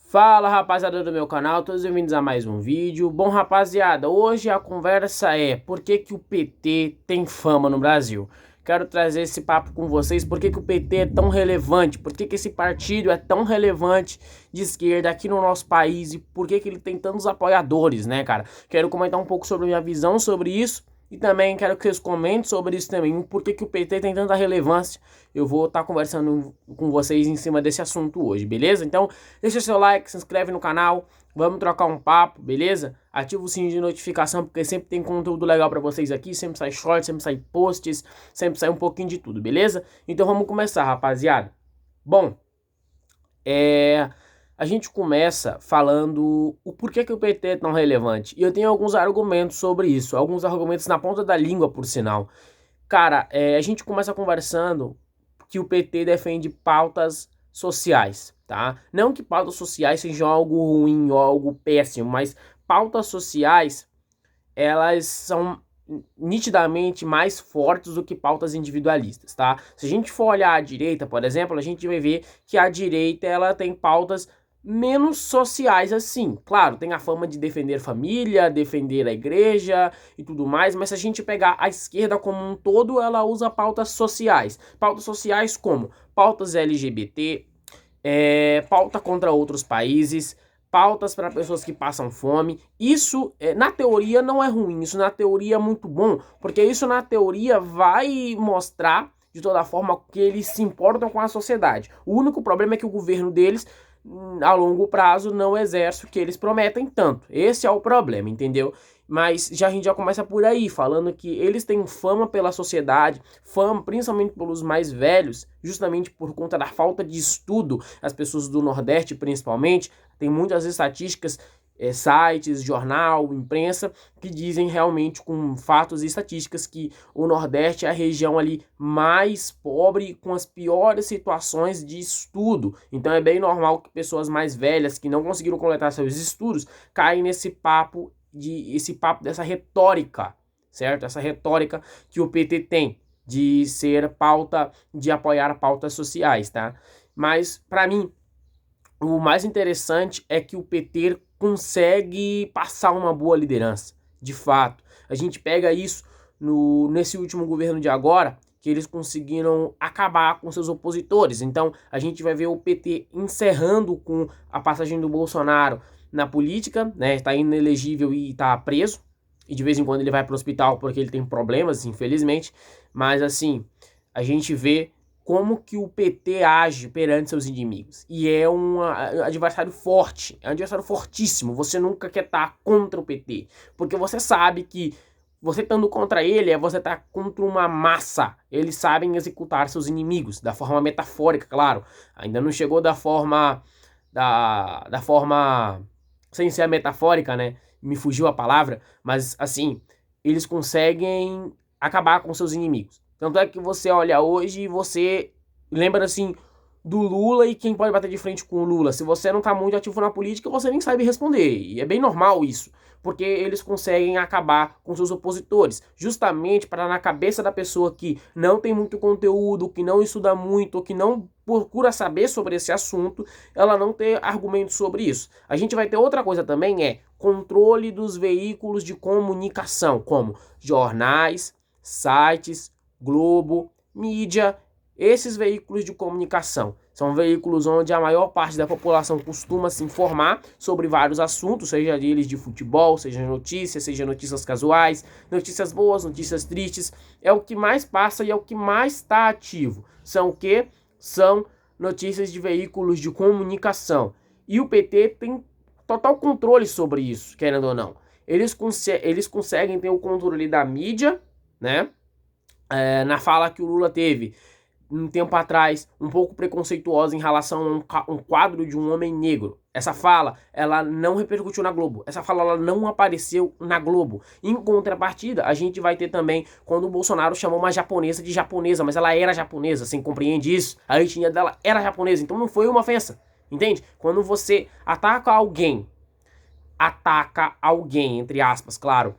Fala, rapaziada do meu canal, todos bem-vindos a mais um vídeo. Bom, rapaziada, hoje a conversa é por que que o PT tem fama no Brasil. Quero trazer esse papo com vocês, por que que o PT é tão relevante, por que que esse partido é tão relevante de esquerda aqui no nosso país e por que que ele tem tantos apoiadores, né, cara? Quero comentar um pouco sobre a minha visão sobre isso. E também quero que vocês comentem sobre isso também, por que que o PT tem tanta relevância. Eu vou estar conversando com vocês em cima desse assunto hoje, beleza? Então, deixa seu like, se inscreve no canal, vamos trocar um papo, beleza? Ativa o sininho de notificação, porque sempre tem conteúdo legal pra vocês aqui, sempre sai shorts, sempre sai posts, sempre sai um pouquinho de tudo, beleza? Então vamos começar, rapaziada. Bom, a gente começa falando o porquê que o PT é tão relevante. E eu tenho alguns argumentos sobre isso, alguns argumentos na ponta da língua, por sinal. Cara, a gente começa conversando que o PT defende pautas sociais, tá? Não que pautas sociais sejam algo ruim ou algo péssimo, mas pautas sociais, elas são nitidamente mais fortes do que pautas individualistas, tá? Se a gente for olhar a direita, por exemplo, a gente vai ver que a direita, ela tem pautas menos sociais assim. Claro, tem a fama de defender família, defender a igreja e tudo mais, mas se a gente pegar a esquerda como um todo, ela usa pautas sociais. Pautas sociais como pautas LGBT, pauta contra outros países, pautas para pessoas que passam fome. Isso, na teoria, não é ruim, isso na teoria é muito bom, porque isso na teoria vai mostrar de toda forma que eles se importam com a sociedade. O único problema é que o governo deles a longo prazo não exerce o que eles prometem tanto. Esse é o problema, entendeu? Mas a gente já começa por aí, falando que eles têm fama pela sociedade, fama principalmente pelos mais velhos, justamente por conta da falta de estudo, as pessoas do Nordeste principalmente, tem muitas estatísticas, sites, jornal, imprensa, que dizem realmente com fatos e estatísticas que o Nordeste é a região ali mais pobre, com as piores situações de estudo. Então é bem normal que pessoas mais velhas, que não conseguiram completar seus estudos, caem nesse papo, dessa retórica, certo? Essa retórica que o PT tem de ser pauta, de apoiar pautas sociais, tá? Mas, para mim, o mais interessante é que o PT consegue passar uma boa liderança, de fato. A gente pega isso nesse último governo de agora, que eles conseguiram acabar com seus opositores. Então, a gente vai ver o PT encerrando com a passagem do Bolsonaro na política, né? Está inelegível e está preso. E de vez em quando ele vai para o hospital porque ele tem problemas, infelizmente. Mas, assim, a gente vê como que o PT age perante seus inimigos. E é um adversário forte, é um adversário fortíssimo. Você nunca quer estar contra o PT, porque você sabe que você estando contra ele, você tá contra uma massa. Eles sabem executar seus inimigos, da forma metafórica, claro. Ainda não chegou da forma, da forma sem ser a metafórica, né? Me fugiu a palavra, mas assim, eles conseguem acabar com seus inimigos. Tanto é que você olha hoje e você lembra assim do Lula e quem pode bater de frente com o Lula. Se você não tá muito ativo na política, você nem sabe responder. E é bem normal isso, porque eles conseguem acabar com seus opositores, justamente para na cabeça da pessoa que não tem muito conteúdo, que não estuda muito, que não procura saber sobre esse assunto, ela não ter argumentos sobre isso. A gente vai ter outra coisa também, controle dos veículos de comunicação, como jornais, sites, Globo, mídia. Esses veículos de comunicação são veículos onde a maior parte da população costuma se informar sobre vários assuntos, seja eles de futebol, seja notícias casuais, notícias boas, notícias tristes. É o que mais passa e é o que mais está ativo. São o que? São notícias de veículos de comunicação. E o PT tem total controle sobre isso, querendo ou não. Eles conseguem ter o controle da mídia, né? Na fala que o Lula teve um tempo atrás, um pouco preconceituosa em relação a um quadro de um homem negro. Essa fala, ela não repercutiu na Globo. Essa fala, ela não apareceu na Globo. Em contrapartida, a gente vai ter também quando o Bolsonaro chamou uma japonesa de japonesa, mas ela era japonesa, você compreende isso? A etnia dela era japonesa, então não foi uma ofensa, entende? Quando você ataca alguém, entre aspas, claro,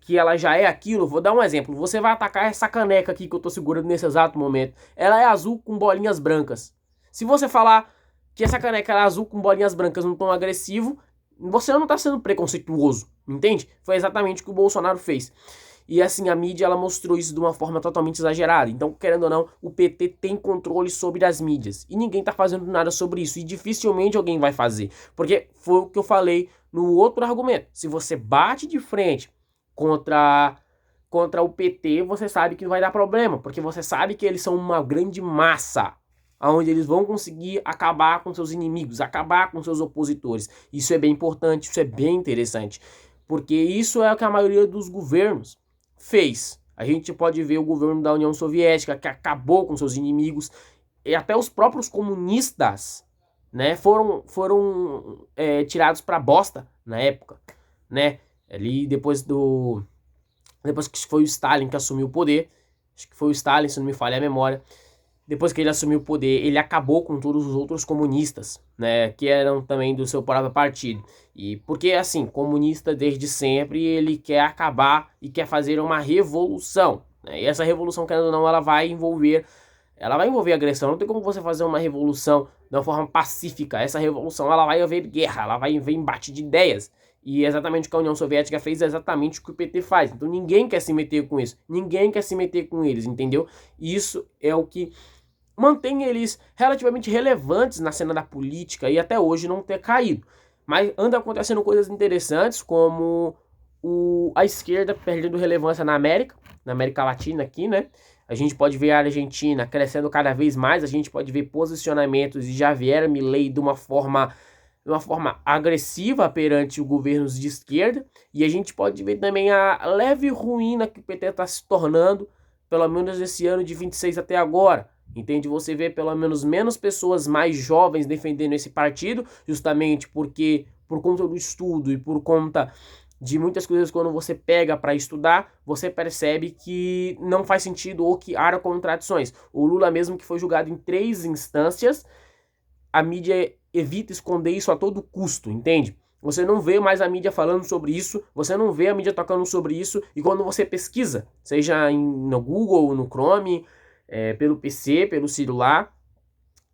que ela já é aquilo. Vou dar um exemplo. Você vai atacar essa caneca aqui que eu tô segurando nesse exato momento. Ela é azul com bolinhas brancas. Se você falar que essa caneca era azul com bolinhas brancas num tom agressivo, você não tá sendo preconceituoso, entende? Foi exatamente o que o Bolsonaro fez. E assim, a mídia ela mostrou isso de uma forma totalmente exagerada. Então, querendo ou não, o PT tem controle sobre as mídias. E ninguém tá fazendo nada sobre isso. E dificilmente alguém vai fazer. Porque foi o que eu falei no outro argumento. Se você bate de frente contra o PT, você sabe que não vai dar problema. Porque você sabe que eles são uma grande massa, onde eles vão conseguir acabar com seus inimigos, acabar com seus opositores. Isso é bem importante, isso é bem interessante. Porque isso é o que a maioria dos governos fez. A gente pode ver o governo da União Soviética, que acabou com seus inimigos, e até os próprios comunistas, né, foram tirados para bosta na época, né? Ali depois que foi o Stalin que assumiu o poder, acho que foi o Stalin, se não me falha a memória. Depois que ele assumiu o poder, ele acabou com todos os outros comunistas, né, que eram também do seu próprio partido. E porque, assim, comunista desde sempre, ele quer acabar e quer fazer uma revolução, né? E essa revolução, querendo ou não, ela vai envolver agressão. Não tem como você fazer uma revolução de uma forma pacífica. Essa revolução, ela vai haver guerra, ela vai haver embate de ideias. E exatamente o que a União Soviética fez é exatamente o que o PT faz. Então ninguém quer se meter com isso. Ninguém quer se meter com eles, entendeu? Isso é o que mantém eles relativamente relevantes na cena da política e até hoje não ter caído. Mas anda acontecendo coisas interessantes, como a esquerda perdendo relevância na América Latina aqui, né? A gente pode ver a Argentina crescendo cada vez mais, a gente pode ver posicionamentos de Javier Milei de uma forma agressiva perante os governos de esquerda, e a gente pode ver também a leve ruína que o PT está se tornando, pelo menos esse ano de 26 até agora. Entende? Você vê pelo menos menos pessoas mais jovens defendendo esse partido, justamente porque por conta do estudo e por conta de muitas coisas, quando você pega para estudar, você percebe que não faz sentido ou que há contradições. O Lula mesmo, que foi julgado em 3 instâncias, a mídia evita esconder isso a todo custo, entende? Você não vê mais a mídia falando sobre isso, você não vê a mídia tocando sobre isso, e quando você pesquisa, seja no Google, no Chrome, pelo PC, pelo celular,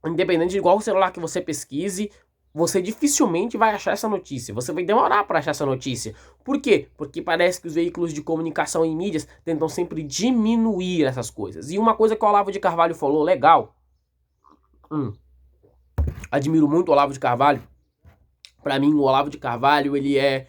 independente de qual celular que você pesquise, você dificilmente vai achar essa notícia. Você vai demorar para achar essa notícia. Por quê? Porque parece que os veículos de comunicação e mídias tentam sempre diminuir essas coisas. E uma coisa que o Olavo de Carvalho falou legal, admiro muito o Olavo de Carvalho. Para mim, o Olavo de Carvalho, ele é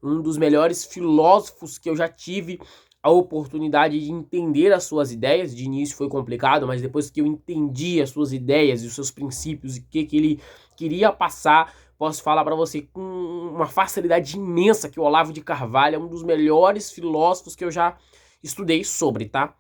um dos melhores filósofos que eu já tive a oportunidade de entender as suas ideias. De início foi complicado, mas depois que eu entendi as suas ideias e os seus princípios e o que ele queria passar, posso falar para você com uma facilidade imensa que o Olavo de Carvalho é um dos melhores filósofos que eu já estudei sobre, tá?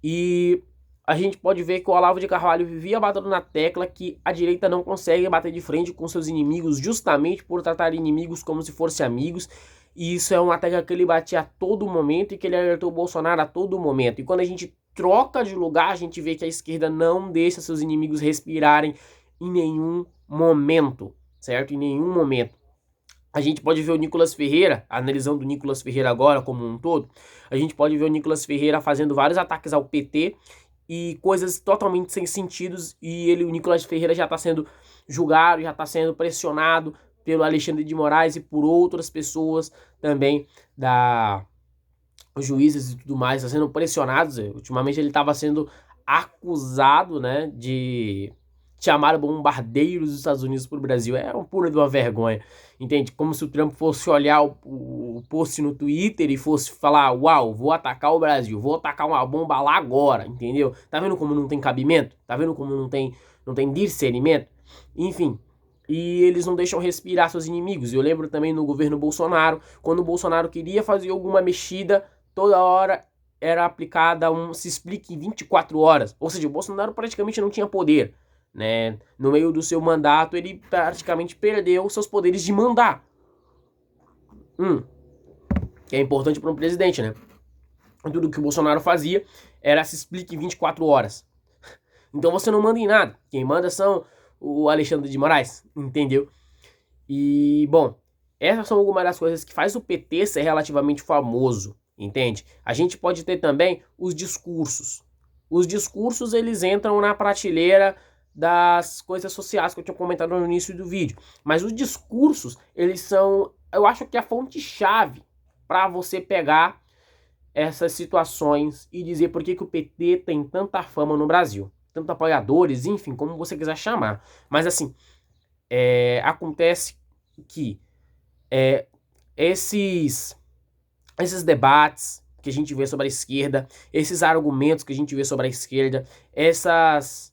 E a gente pode ver que o Olavo de Carvalho vivia batendo na tecla que a direita não consegue bater de frente com seus inimigos justamente por tratar inimigos como se fossem amigos. E isso é uma tecla que ele batia a todo momento e que ele alertou o Bolsonaro a todo momento. E quando a gente troca de lugar, a gente vê que a esquerda não deixa seus inimigos respirarem em nenhum momento, certo? Em nenhum momento. A gente pode ver o Nicolas Ferreira, analisando o Nicolas Ferreira agora como um todo, a gente pode ver o Nicolas Ferreira fazendo vários ataques ao PT e coisas totalmente sem sentidos, e o Nicolas Ferreira já está sendo julgado, já está sendo pressionado pelo Alexandre de Moraes e por outras pessoas também, os juízes e tudo mais, está sendo pressionados. Ultimamente ele estava sendo acusado, né, de chamar bombardeiros dos Estados Unidos para o Brasil. É uma pura de uma vergonha, entende? Como se o Trump fosse olhar o post no Twitter e fosse falar: uau, vou atacar o Brasil, vou atacar uma bomba lá agora, entendeu? Tá vendo como não tem cabimento? Tá vendo como não tem discernimento? Enfim, e eles não deixam respirar seus inimigos. Eu lembro também no governo Bolsonaro, quando o Bolsonaro queria fazer alguma mexida, toda hora era aplicada se explique em 24 horas. Ou seja, o Bolsonaro praticamente não tinha poder, né? No meio do seu mandato, ele praticamente perdeu seus poderes de mandar. Que é importante para um presidente, né? Tudo que o Bolsonaro fazia era se explique em 24 horas. Então você não manda em nada. Quem manda são o Alexandre de Moraes, entendeu? E, bom, essas são algumas das coisas que faz o PT ser relativamente famoso, entende? A gente pode ter também os discursos. Os discursos, eles entram na prateleira das coisas sociais que eu tinha comentado no início do vídeo. Mas os discursos, eles são, eu acho que a fonte-chave para você pegar essas situações e dizer por que o PT tem tanta fama no Brasil. Tanto apoiadores, enfim, como você quiser chamar. Mas assim, acontece que esses debates que a gente vê sobre a esquerda, esses argumentos que a gente vê sobre a esquerda, essas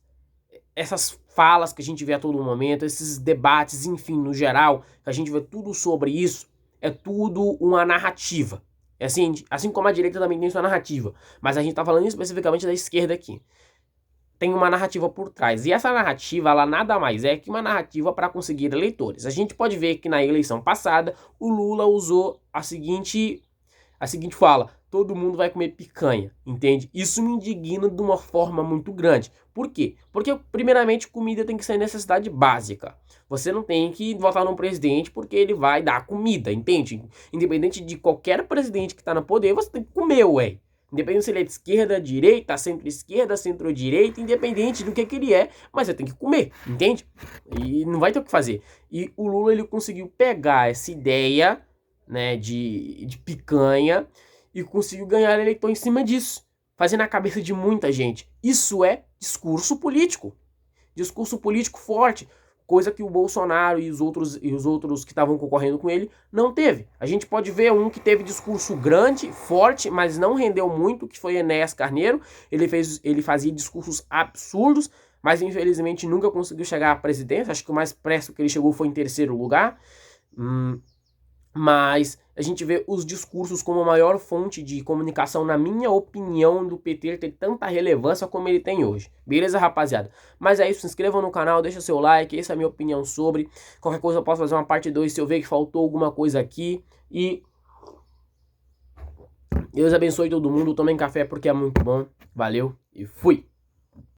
falas que a gente vê a todo momento, esses debates, enfim, no geral, que a gente vê tudo sobre isso, é tudo uma narrativa. É assim como a direita também tem sua narrativa, mas a gente tá falando especificamente da esquerda aqui. Tem uma narrativa por trás, e essa narrativa, ela nada mais é que uma narrativa para conseguir eleitores. A gente pode ver que na eleição passada, o Lula usou a seguinte fala: todo mundo vai comer picanha, entende? Isso me indigna de uma forma muito grande. Por quê? Porque, primeiramente, comida tem que ser necessidade básica. Você não tem que votar num presidente porque ele vai dar comida, entende? Independente de qualquer presidente que tá no poder, você tem que comer, ué. Independente se ele é de esquerda, direita, centro-esquerda, centro-direita, independente do que ele é, mas você tem que comer, entende? E não vai ter o que fazer. E o Lula, ele conseguiu pegar essa ideia, né, de picanha e conseguiu ganhar eleitor em cima disso, fazendo a cabeça de muita gente. Isso é discurso político forte, coisa que o Bolsonaro e os outros que estavam concorrendo com ele não teve. A gente pode ver um que teve discurso grande, forte, mas não rendeu muito, que foi Enéas Carneiro. Ele fazia discursos absurdos, mas infelizmente nunca conseguiu chegar à presidência. Acho que o mais perto que ele chegou foi em terceiro lugar. Mas a gente vê os discursos como a maior fonte de comunicação, na minha opinião, do PT ter tanta relevância como ele tem hoje. Beleza, rapaziada? Mas é isso, se inscrevam no canal, deixa seu like, essa é a minha opinião sobre. Qualquer coisa eu posso fazer uma parte 2 se eu ver que faltou alguma coisa aqui. E Deus abençoe todo mundo, tomem café porque é muito bom. Valeu e fui!